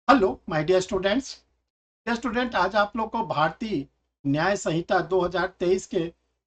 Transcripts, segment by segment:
Hello my dear students. Dear student, आज आप लोग को भारतीय न्याय संहिता 2023 के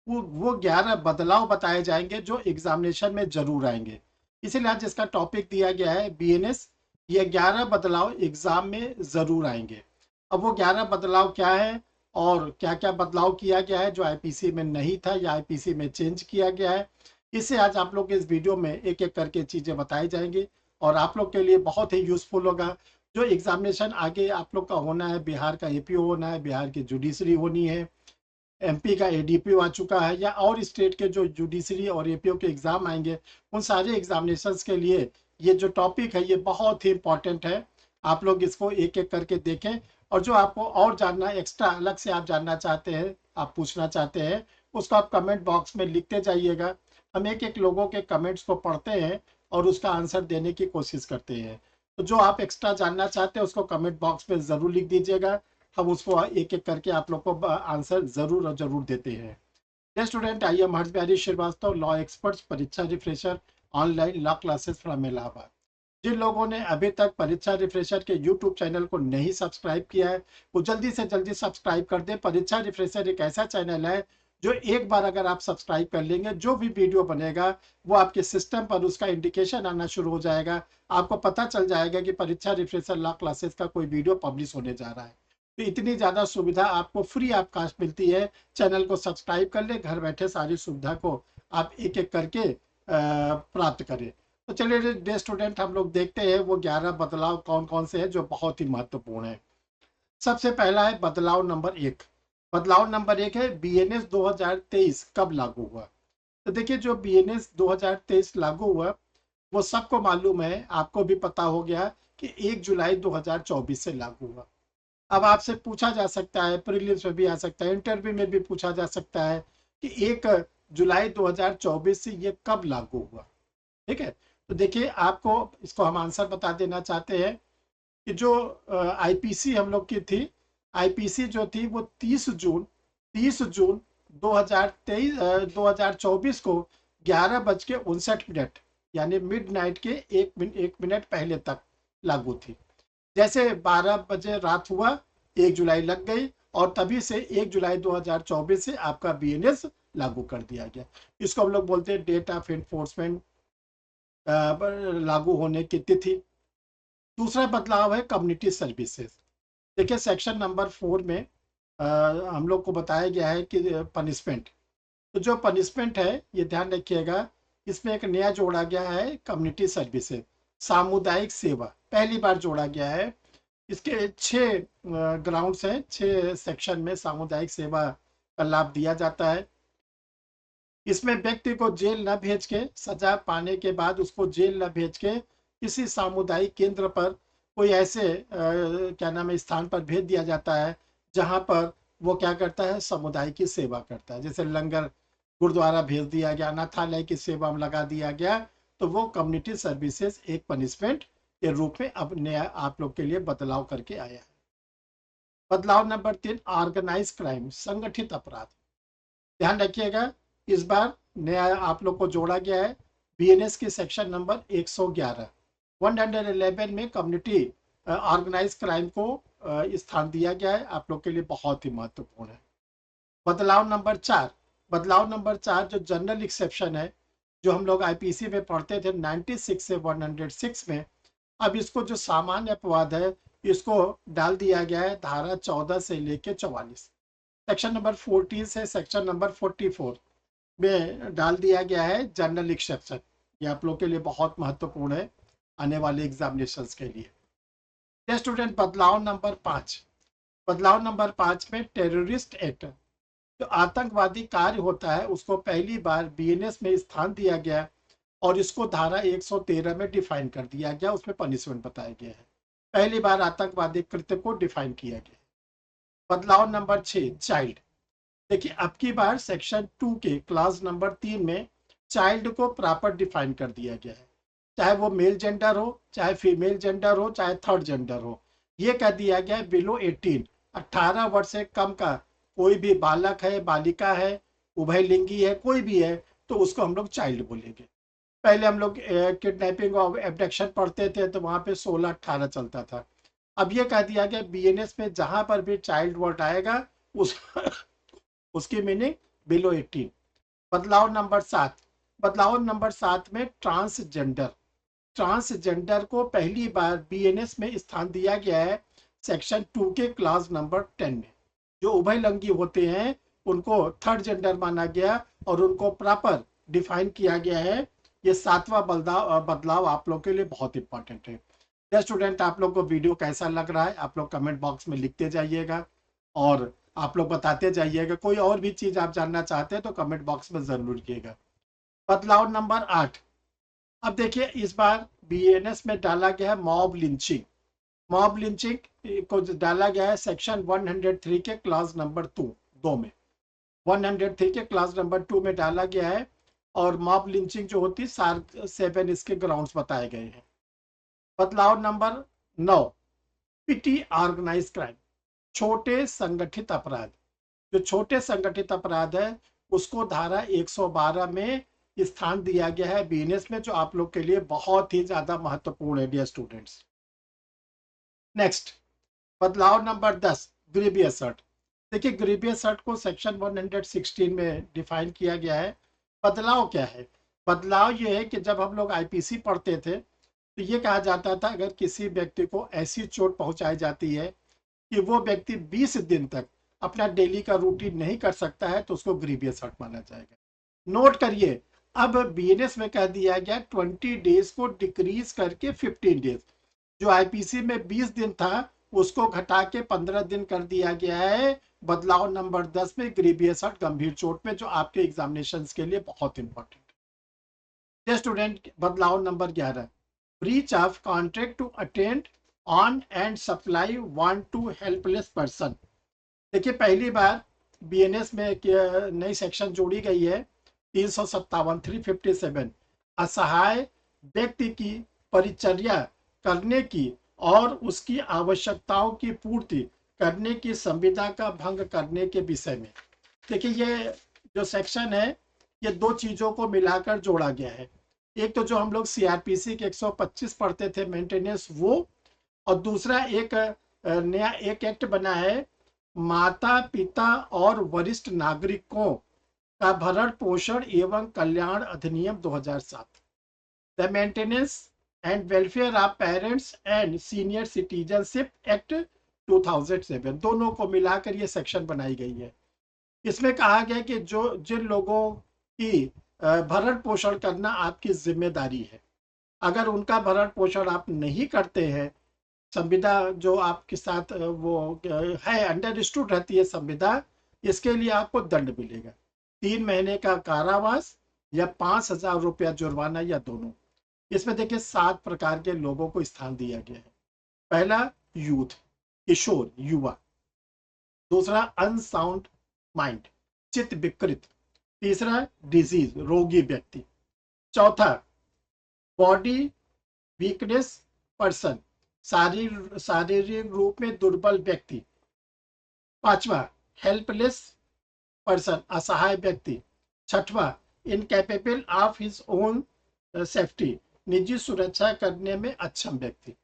वो 11 बदलाव बताए जाएंगे जो एग्जामिनेशन में जरूर आएंगे। इसीलिए आज इसका टॉपिक दिया गया है बीएनएस। ये 11 बदलाव एग्जाम में जरूर आएंगे। अब वो 11 बदलाव क्या है और क्या क्या बदलाव किया गया है जो आईपीसी में नहीं था या आईपीसी में चेंज किया गया है, इससे आज आप लोग इस वीडियो में एक एक करके चीजें बताई जाएंगी और आप लोग के लिए बहुत ही यूजफुल होगा। जो एग्जामिनेशन आगे आप लोग का होना है, बिहार का एपीओ होना है, बिहार की जुडिशरी होनी है, एमपी का एडीपीओ आ चुका है, या और स्टेट के जो जुडिशरी और एपीओ के एग्जाम आएंगे, उन सारे एग्जामिनेशंस के लिए ये जो टॉपिक है ये बहुत ही इंपॉर्टेंट है। आप लोग इसको एक एक करके देखें और जो आपको और जानना एक्स्ट्रा अलग से आप जानना चाहते हैं, आप पूछना चाहते हैं, उसको आप कमेंट बॉक्स में लिखते जाइएगा। हम एक एक लोगों के कमेंट्स को पढ़ते हैं और उसका आंसर देने की कोशिश करते हैं। तो जो आप एक्स्ट्रा जानना चाहते हैं उसको कमेंट बॉक्स में ज़रूर लिख दीजिएगा। हम उसको एक एक करके आप लोग को आंसर ज़रूर और ज़रूर देते हैं। ये student, I am Harsh Bihari Srivastava, law experts, परीक्षा refresher, online law classes from Allahabad. जिन लोगों ने अभी तक परीक्षा रिफ्रेशर के यूट्यूब चैनल को नहीं सब्सक्राइब किया है, वो जल्दी से जल्दी सब्सक्राइब कर दें। परीक्षा रिफ्रेशर एक ऐसा चैनल है जो एक बार अगर आप सब्सक्राइब कर लेंगे, जो भी वीडियो बनेगा वो आपके सिस्टम पर उसका इंडिकेशन आना शुरू हो जाएगा। आपको पता चल जाएगा कि परीक्षा रिफ्रेशर लॉ क्लासेस का कोई वीडियो पब्लिश होने जा रहा है। तो इतनी ज़्यादा सुविधा आपको फ्री ऑफ कास्ट मिलती है। चैनल को सब्सक्राइब कर ले, घर बैठे सारी सुविधा को आप एक एक करके प्राप्त करें। तो चलिए डे स्टूडेंट, हम लोग देखते हैं वो 11 बदलाव कौन कौन से हैं जो बहुत ही महत्वपूर्ण है। सबसे पहला है बदलाव नंबर 1। बदलाव नंबर 1 है बीएनएस 2023 कब लागू हुआ। तो देखिए, जो बीएनएस 2023 लागू हुआ वो सबको मालूम है, आपको भी पता हो गया कि 1 जुलाई 2024 से लागू हुआ। अब आपसे पूछा जा सकता है, प्रीलिम्स में भी आ सकता है, इंटरव्यू में भी पूछा जा सकता है कि 1 जुलाई 2024 से ये कब लागू हुआ। ठीक है, तो देखिए आपको इसको हम आंसर बता देना चाहते हैं कि जो आईपीसी हम लोग की थी, आईपीसी जो थी वो 30 जून 2023 2024 को 11:59 यानी मिडनाइट के 1 मिनट पहले तक लागू थी। जैसे 12 बजे रात हुआ, 1 जुलाई लग गई और तभी से 1 जुलाई 2024 से आपका बीएनएस लागू कर दिया गया। इसको हम लोग बोलते हैं डेट ऑफ एनफोर्समेंट, लागू होने की तिथि। दूसरा बदलाव है कम्युनिटी सर्विसेज। देखिए सेक्शन नंबर 4 में हम लोग को बताया गया है कि पनिशमेंट, तो जो पनिशमेंट है ये ध्यान रखिएगा, इसमें एक नया जोड़ा गया है कम्युनिटी सर्विसेज, सामुदायिक सेवा पहली बार जोड़ा गया है। इसके 6 ग्राउंड्स हैं, 6 सेक्शन में सामुदायिक सेवा का लाभ दिया जाता है। इसमें व्यक्ति को जेल न भेज के, सजा पाने के बाद उसको जेल न भेज के किसी सामुदायिक केंद्र पर कोई ऐसे क्या नाम है स्थान पर भेज दिया जाता है जहां पर वो क्या करता है, समुदाय की सेवा करता है। जैसे लंगर गुरुद्वारा भेज दिया गया, अनाथालय की सेवा में लगा दिया गया। तो वो कम्युनिटी सर्विसेज एक पनिशमेंट के रूप में अब नया आप लोग के लिए बदलाव करके आया है। बदलाव नंबर 3, ऑर्गेनाइज क्राइम, संगठित अपराध। ध्यान रखिएगा, इस बार नया आप लोग को जोड़ा गया है बीएनएस के सेक्शन नंबर 111 111 में कम्युनिटी ऑर्गेनाइज क्राइम को स्थान दिया गया है। आप लोग के लिए बहुत ही महत्वपूर्ण है। बदलाव नंबर 4, बदलाव नंबर 4 जो जनरल एक्सेप्शन है, जो हम लोग आईपीसी में पढ़ते थे 96 से 106 में, अब इसको जो सामान्य अपवाद है इसको डाल दिया गया है धारा 14 से लेके 44। सेक्शन नंबर 14 से सेक्शन नंबर 44 में डाल दिया गया है जनरल एक्सेप्शन। ये आप लोग के लिए बहुत महत्वपूर्ण है आने वाले एग्जामिनेशंस के लिए। स्टूडेंट, बदलाव नंबर 5। बदलाव नंबर 5 में टेररिस्ट एक्ट, जो आतंकवादी कार्य होता है उसको पहली बार बीएनएस में स्थान दिया गया और इसको धारा 113 में डिफाइन कर दिया गया, उसमें पनिशमेंट बताया गया है। पहली बार आतंकवादी कृत्य को डिफाइन किया गया। बदलाव नंबर 6, चाइल्ड। देखिए अब की बार सेक्शन 2 के क्लास नंबर 3 में चाइल्ड को प्रॉपर डिफाइन कर दिया गया है। चाहे वो मेल जेंडर हो, चाहे फीमेल जेंडर हो, चाहे थर्ड जेंडर हो, ये कह दिया गया है बिलो 18 वर्ष से कम का कोई भी बालक है, बालिका है, उभयलिंगी है, कोई भी है, तो उसको हम लोग चाइल्ड बोलेंगे। पहले हम लोग किडनैपिंग और एब्डक्शन पढ़ते थे तो वहां पे 16-18 चलता था। अब ये कह दिया गया बीएनएस में जहां पर भी चाइल्ड वर्ड आएगा उस उसकी मीनिंग बिलो 18। बदलाव नंबर 7 में ट्रांसजेंडर। ट्रांसजेंडर को पहली बार बीएनएस में स्थान दिया गया है सेक्शन 2 के क्लास नंबर 10 में। जो उभयलिंगी होते हैं उनको थर्ड जेंडर माना गया और उनको प्रॉपर डिफाइन किया गया है। ये 7वां बदलाव आप लोग के लिए बहुत इंपॉर्टेंट है। स्टूडेंट, आप लोग को वीडियो कैसा लग रहा है आप लोग कमेंट बॉक्स में लिखते जाइएगा और आप लोग बताते जाइएगा। कोई और भी चीज आप जानना चाहते हैं तो कमेंट बॉक्स में जरूर लिखिएगा। बदलाव नंबर 8। अब देखिए इस बार बीएनएस में डाला गया है मॉब लिंचिंग। मॉब लिंचिंग को डाला गया है सेक्शन 103 के क्लास नंबर 2 में। 103 के क्लास नंबर 2 में डाला गया है और मॉब लिंचिंग जो होती है सार 7 इसके ग्राउंड्स बताए गए हैं। बदलाव नंबर 9। पिटी ऑर्गेनाइज क्राइम, छोटे संगठित अपराध। जो छोटे संगठित अपराध है उसको धारा 112 में स्थान दिया गया है बीएनएस में, जो आप लोग के लिए बहुत ही ज्यादा महत्वपूर्ण है डियर स्टूडेंट्स। नेक्स्ट, बदलाव नंबर 10, ग्रीवियस हर्ट। देखिए ग्रीवियस हर्ट को सेक्शन 116 में डिफाइन किया गया है। बदलाव क्या है? बदलाव ये है कि जब हम लोग आईपीसी पढ़ते थे तो ये कहा जाता था अगर किसी व्यक्ति को ऐसी चोट पहुंचाई जाती है कि वो व्यक्ति 20 दिन तक अपना डेली का रूटीन नहीं कर सकता है तो उसको ग्रीवियस हर्ट माना जाएगा। नोट करिए, अब बीएनएस में कह दिया गया 20 डेज को डिक्रीज करके 15 डेज। जो आईपीसी में 20 दिन था उसको घटा के 15 दिन कर दिया गया है बदलाव नंबर 10 में ग्रीवियस हर्ट गंभीर चोट में, जो आपके एग्जामिनेशन के लिए बहुत इंपॉर्टेंट है। स्टूडेंट, बदलाव number 11, breach of contract to attend on and supply want to helpless person. देखिए पहली बार बीएनएस में एक नई सेक्शन जोड़ी गई है 357 असहाय व्यक्ति की परिचर्या करने की और उसकी आवश्यकताओं की पूर्ति करने की संविदा का भंग करने के विषय में। देखिए ये जो सेक्शन है ये दो चीजों को मिलाकर जोड़ा गया है। एक तो जो हम लोग सीआरपीसी के 125 पढ़ते थे मेंटेनेंस वो, और दूसरा एक नया एक एक्ट बना है माता पिता और वरिष्ठ नागरिकों का भरण पोषण एवं कल्याण अधिनियम 2007। The maintenance and welfare of parents and senior citizenship act 2007, दोनों को मिलाकर ये सेक्शन बनाई गई है। इसमें कहा गया कि जो जिन लोगों की भरण पोषण करना आपकी जिम्मेदारी है, अगर उनका भरण पोषण आप नहीं करते हैं, संविदा जो आपके साथ वो है अंडरस्टूड रहती है संविदा, इसके लिए आपको दंड मिलेगा 3 महीने का कारावास या 5,000 रुपया जुर्माना या दोनों। इसमें देखिए 7 प्रकार के लोगों को स्थान दिया गया है। पहला यूथ, किशोर युवा। दूसरा अनसाउंड माइंड, चित्त विकृत। तीसरा डिजीज, रोगी व्यक्ति। चौथा बॉडी वीकनेस पर्सन, शारीरिक रूप में दुर्बल व्यक्ति। पांचवा हेल्पलेस पर्सन, असहाय व्यक्ति। छठवां incapable of his own safety, निजी सुरक्षा करने में अक्षम व्यक्ति।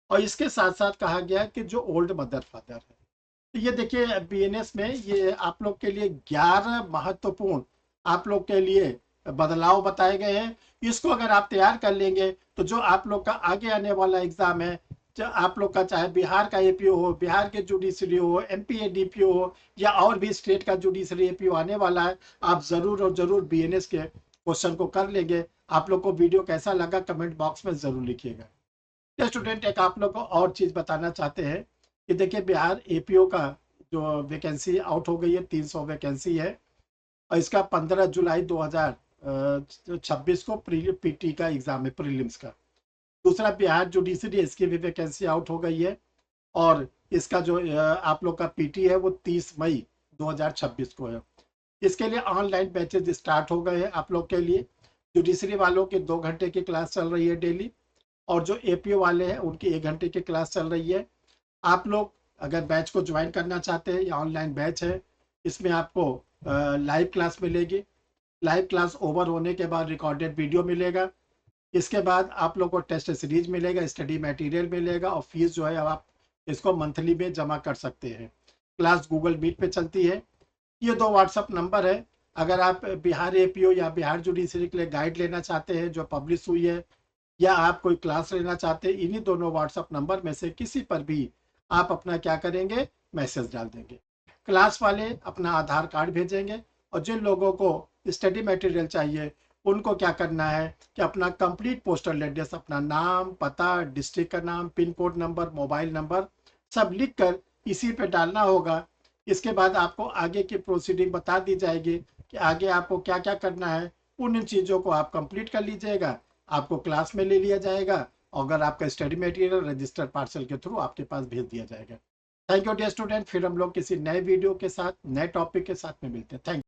और इसके साथ साथ कहा गया कि जो ओल्ड मदर फादर है। तो ये देखिए बीएनएस में ये आप लोग के लिए 11 महत्वपूर्ण आप लोग के लिए बदलाव बताए गए हैं। इसको अगर आप तैयार कर लेंगे तो जो आप लोग का आगे आने वाला एग्जाम है, आप लोग का चाहे बिहार का एपीओ हो, बिहार के जुडिशरी हो, एमपी एडीपीओ हो या और भी स्टेट का जुडिशरी एपीओ आने वाला है, आप जरूर और जरूर बीएनएस के क्वेश्चन को कर लेंगे। आप लोग को वीडियो कैसा लगा कमेंट बॉक्स में जरूर लिखिएगा। स्टूडेंट, एक आप लोग को और चीज बताना चाहते हैं कि देखिए बिहार एपीओ का जो वैकेंसी आउट हो गई है 300 वैकेंसी है और इसका 15 जुलाई 2026 को पीटी का एग्जाम है प्रीलिम्स का। दूसरा बिहार जुडिशरी, इसकी भी वैकेंसी आउट हो गई है और इसका जो आप लोग का पीटी है वो 30 मई 2026 को है। इसके लिए ऑनलाइन बैचेज स्टार्ट हो गए हैं आप लोग के लिए। जुडिशरी वालों की 2 घंटे की क्लास चल रही है डेली और जो एपीओ वाले हैं उनकी 1 घंटे की क्लास चल रही है। आप लोग अगर बैच को ज्वाइन करना चाहते हैं, या ऑनलाइन बैच है, इसमें आपको लाइव क्लास मिलेगी। लाइव क्लास ओवर होने के बाद रिकॉर्डेड वीडियो मिलेगा। इसके बाद आप लोग को टेस्ट सीरीज मिलेगा, स्टडी मटेरियल मिलेगा और फीस जो है आप इसको मंथली में जमा कर सकते हैं। क्लास गूगल मीट पे चलती है। ये 2 व्हाट्सअप नंबर है। अगर आप बिहार एपीओ या बिहार जुडिशरी के लिए गाइड लेना चाहते हैं जो पब्लिश हुई है, या आप कोई क्लास लेना चाहते हैं, इन्हीं दोनों व्हाट्सअप नंबर में से किसी पर भी आप अपना क्या करेंगे, मैसेज डाल देंगे। क्लास वाले अपना आधार कार्ड भेजेंगे, और जिन लोगों को स्टडी मटेरियल चाहिए उनको क्या करना है कि अपना कंप्लीट पोस्टल एड्रेस, अपना नाम, पता, डिस्ट्रिक्ट का नाम, pin code number, mobile number सब लिख कर इसी पे डालना होगा। इसके बाद आपको आगे की प्रोसीडिंग बता दी जाएगी कि आगे आपको क्या क्या करना है। उन चीज़ों को आप कंप्लीट कर लीजिएगा, आपको क्लास में ले लिया जाएगा, और अगर आपका स्टडी मटेरियल रजिस्टर्ड पार्सल के थ्रू आपके पास भेज दिया जाएगा। Thank you dear student. फिर हम लोग किसी नए वीडियो के साथ, नए टॉपिक के साथ में मिलते हैं। थैंक